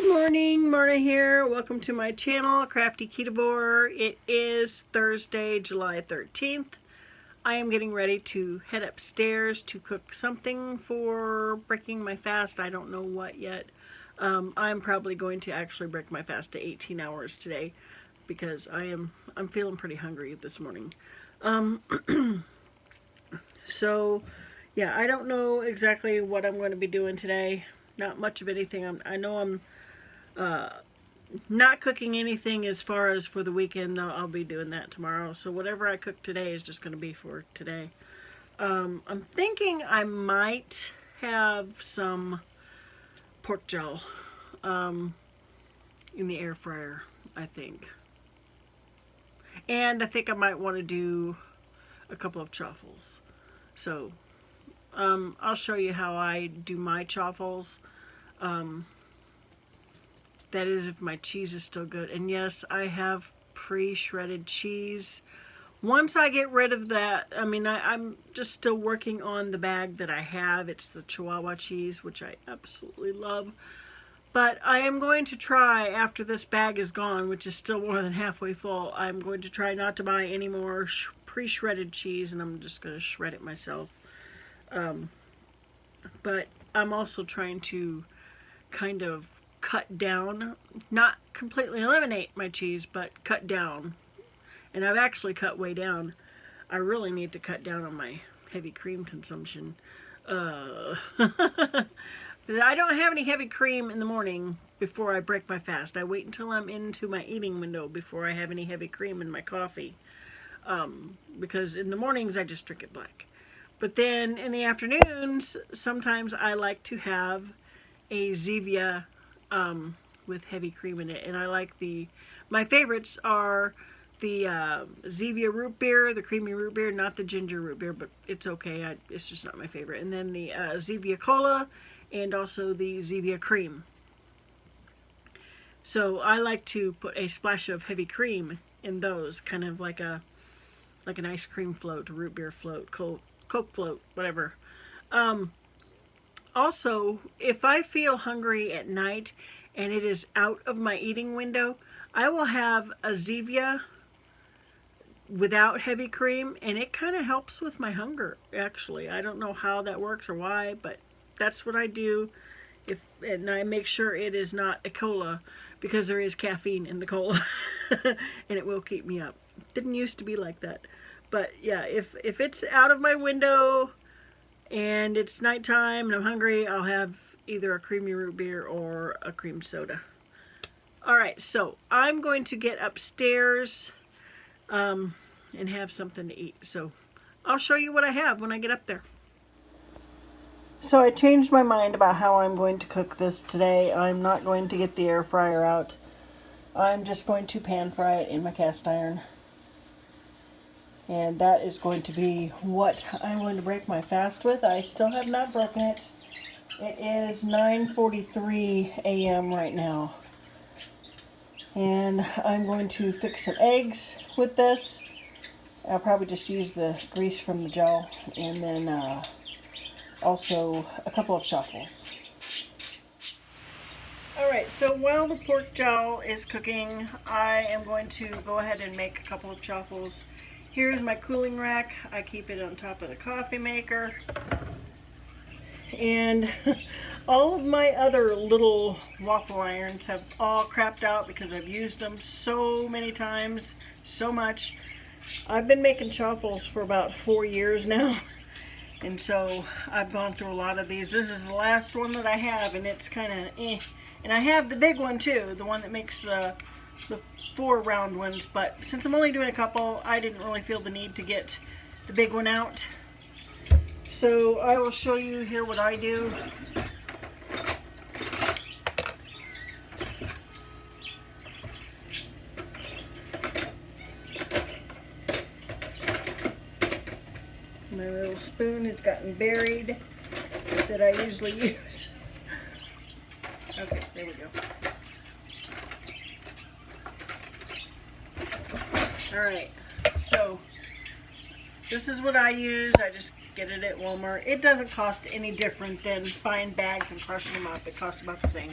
morning, Marna here. Welcome to my channel, Crafty Ketovore. It is Thursday, July 13th. I am getting ready to head upstairs to cook something for breaking my fast. I don't know what yet. I'm probably going to actually break my fast to 18 hours today because I'm feeling pretty hungry this morning. So yeah, I don't know exactly what I'm going to be doing today. Not much of anything. I know I'm not cooking anything as far as for the weekend, though. I'll be doing that tomorrow. So whatever I cook today is just going to be for today. I'm thinking I might have some pork jowl in the air fryer, I think. And I think I might want to do a couple of chaffles. So I'll show you how I do my chaffles. That is if my cheese is still good. And yes, I have pre-shredded cheese. Once I get rid of that, I mean, I'm just still working on the bag that I have. It's the Chihuahua cheese, which I absolutely love. But I am going to try, after this bag is gone, which is still more than halfway full, I'm going to try not to buy any more pre-shredded cheese, and I'm just going to shred it myself. But I'm also trying to kind of cut down, not completely eliminate my cheese, but cut down. And I've actually cut way down. I really need to cut down on my heavy cream consumption. I don't have any heavy cream in the morning before I break my fast. I wait until I'm into my eating window before I have any heavy cream in my coffee. Because in the mornings I just drink it black. But then in the afternoons, sometimes I like to have a Zevia with heavy cream in it. And I like my favorites are the Zevia root beer, the creamy root beer, not the ginger root beer, but it's okay. It's just not my favorite. And then the Zevia cola and also the Zevia cream. So I like to put a splash of heavy cream in those, kind of like an ice cream float, a root beer float, Coke float, whatever. Also, if I feel hungry at night and it is out of my eating window, I will have a Zevia without heavy cream, and it kind of helps with my hunger, actually. I don't know how that works or why, but that's what I do. And I make sure it is not a cola, because there is caffeine in the cola, and it will keep me up. Didn't used to be like that. But yeah, if it's out of my window and it's nighttime and I'm hungry, I'll have either a creamy root beer or a cream soda. Alright, so I'm going to get upstairs and have something to eat. So I'll show you what I have when I get up there. So I changed my mind about how I'm going to cook this today. I'm not going to get the air fryer out. I'm just going to pan fry it in my cast iron. And that is going to be what I'm going to break my fast with. I still have not broken it. It is 9:43 a.m. right now. And I'm going to fix some eggs with this. I'll probably just use the grease from the jowl. And then also a couple of chaffles. Alright, so while the pork jowl is cooking, I am going to go ahead and make a couple of chaffles. Here's my cooling rack. I keep it on top of the coffee maker. And all of my other little waffle irons have all crapped out because I've used them so many times, so much. I've been making chaffles for about 4 years now. And so I've gone through a lot of these. This is the last one that I have, and it's kind of eh. And I have the big one too, the one that makes the 4 round ones, but since I'm only doing a couple, I didn't really feel the need to get the big one out. So I will show you here what I do. My little spoon has gotten buried that I usually use. Okay, there we go. Alright, so this is what I use. I just get it at Walmart. It doesn't cost any different than buying bags and crushing them up. It costs about the same.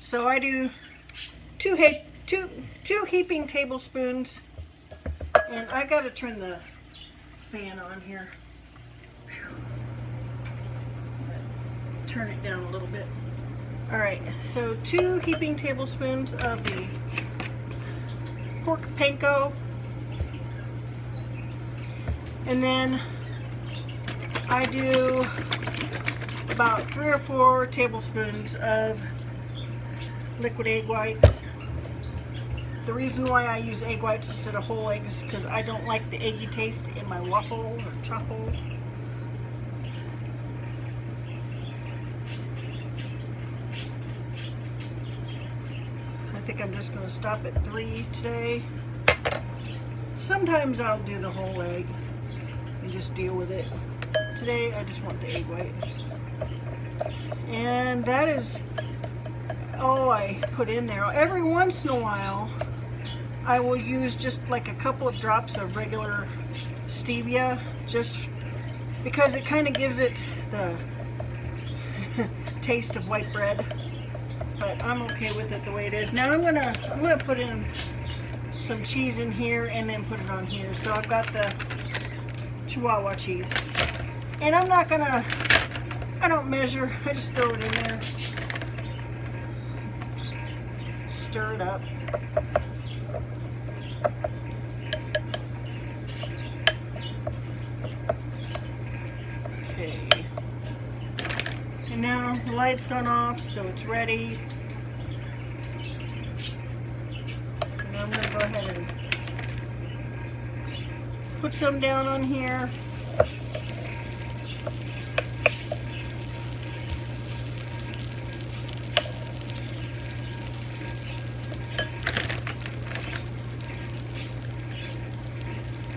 So I do two heaping tablespoons, and I gotta turn the fan on here. Turn it down a little bit. All right, so 2 heaping tablespoons of the pork panko, and then I do about 3 or 4 tablespoons of liquid egg whites. The reason why I use egg whites instead of whole eggs is because I don't like the eggy taste in my waffle or truffle. I think I'm just going to stop at 3 today. Sometimes I'll do the whole egg and just deal with it. Today I just want the egg white. And that is all I put in there. Every once in a while I will use just like a couple of drops of regular stevia, just because it kind of gives it the taste of white bread. But I'm okay with it the way it is. Now I'm gonna put in some cheese in here and then put it on here. So I've got the Chihuahua cheese. And I don't measure, I just throw it in there. Stir it up. Okay. And now the light's gone off, so it's ready. And I'm going to go ahead and put some down on here.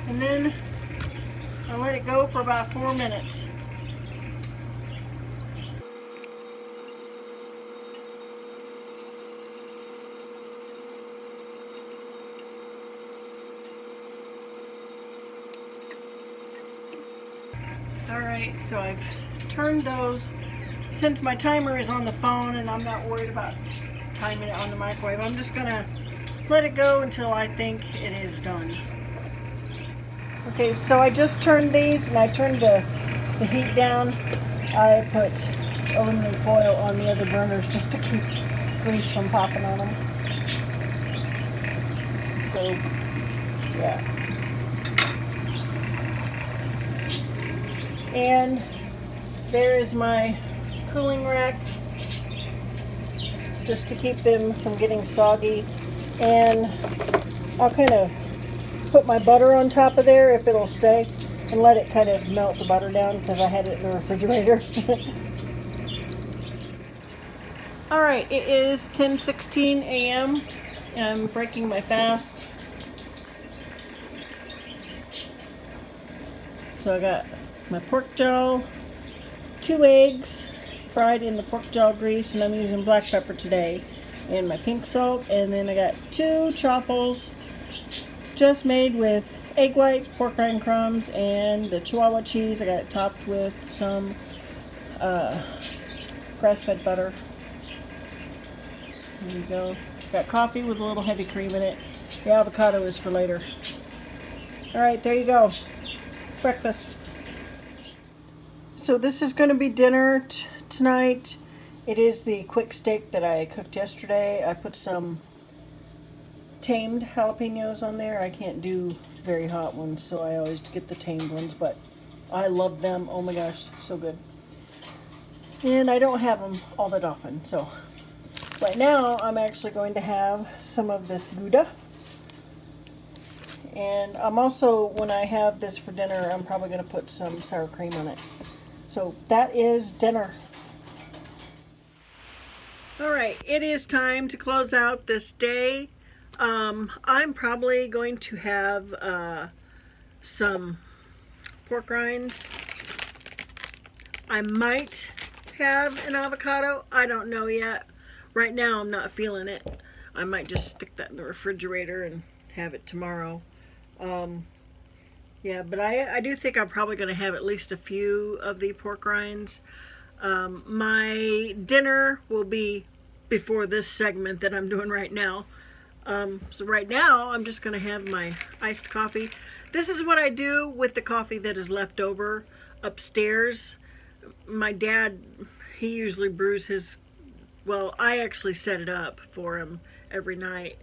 And then I'll let it go for about 4 minutes. Alright, so I've turned those. Since my timer is on the phone and I'm not worried about timing it on the microwave, I'm just going to let it go until I think it is done. Okay, so I just turned these and I turned the heat down. I put aluminum foil on the other burners just to keep grease from popping on them. So, yeah. And there is my cooling rack, just to keep them from getting soggy. And I'll kind of put my butter on top of there if it'll stay, and let it kind of melt the butter down because I had it in the refrigerator. Alright, it is 10:16 a.m. I'm breaking my fast. So I got my pork jowl, 2 eggs fried in the pork jowl grease, and I'm using black pepper today, and my pink salt, and then I got 2 truffles just made with egg whites, pork rind crumbs, and the Chihuahua cheese. I got it topped with some grass-fed butter. There you go. Got coffee with a little heavy cream in it. The avocado is for later. Alright, there you go. Breakfast. So this is going to be dinner tonight. It is the quick steak that I cooked yesterday. I put some tamed jalapenos on there. I can't do very hot ones, so I always get the tamed ones, but I love them. Oh my gosh, so good. And I don't have them all that often, so right now I'm actually going to have some of this Gouda. And I'm also, when I have this for dinner, I'm probably going to put some sour cream on it. So that is dinner. Alright, it is time to close out this day. I'm probably going to have some pork rinds. I might have an avocado. I don't know yet. Right now I'm not feeling it. I might just stick that in the refrigerator and have it tomorrow. Yeah, but I do think I'm probably going to have at least a few of the pork rinds. My dinner will be before this segment that I'm doing right now. So right now I'm just going to have my iced coffee. This is what I do with the coffee that is left over upstairs. My dad, he usually brews his, well, I actually set it up for him every night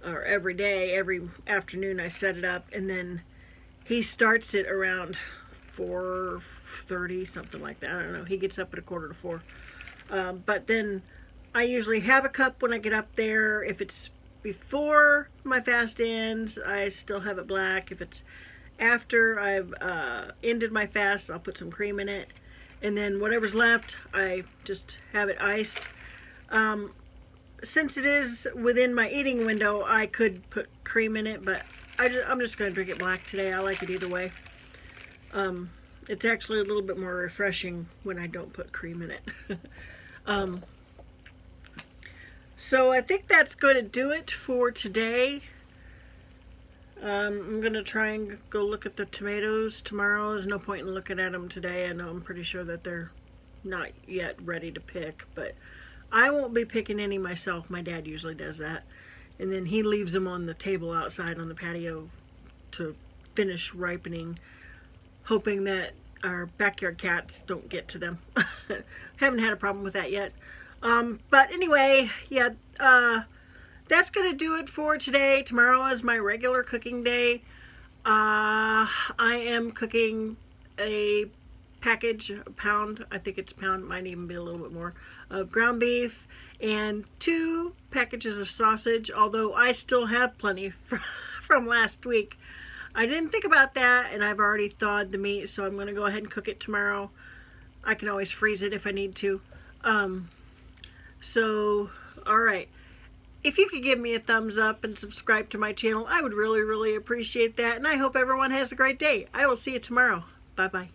or every day, every afternoon I set it up, and then he starts it around 4:30, something like that. I don't know. He gets up at 4:45. But then I usually have a cup when I get up there. If it's before my fast ends, I still have it black. If it's after I've ended my fast, I'll put some cream in it. And then whatever's left, I just have it iced. Since it is within my eating window, I could put cream in it, but I'm just going to drink it black today. I like it either way. It's actually a little bit more refreshing when I don't put cream in it. So I think that's going to do it for today. I'm going to try and go look at the tomatoes tomorrow. There's no point in looking at them today. I know I'm pretty sure that they're not yet ready to pick, but I won't be picking any myself. My dad usually does that. And then he leaves them on the table outside on the patio to finish ripening, hoping that our backyard cats don't get to them. Haven't had a problem with that yet. But anyway, yeah, that's going to do it for today. Tomorrow is my regular cooking day. I am cooking a package, a pound, I think it's a pound, might even be a little bit more, of ground beef and 2 packages of sausage, although I still have plenty from last week. I didn't think about that, and I've already thawed the meat, so I'm going to go ahead and cook it tomorrow. I can always freeze it if I need to. So, alright. If you could give me a thumbs up and subscribe to my channel, I would really, really appreciate that. And I hope everyone has a great day. I will see you tomorrow. Bye-bye.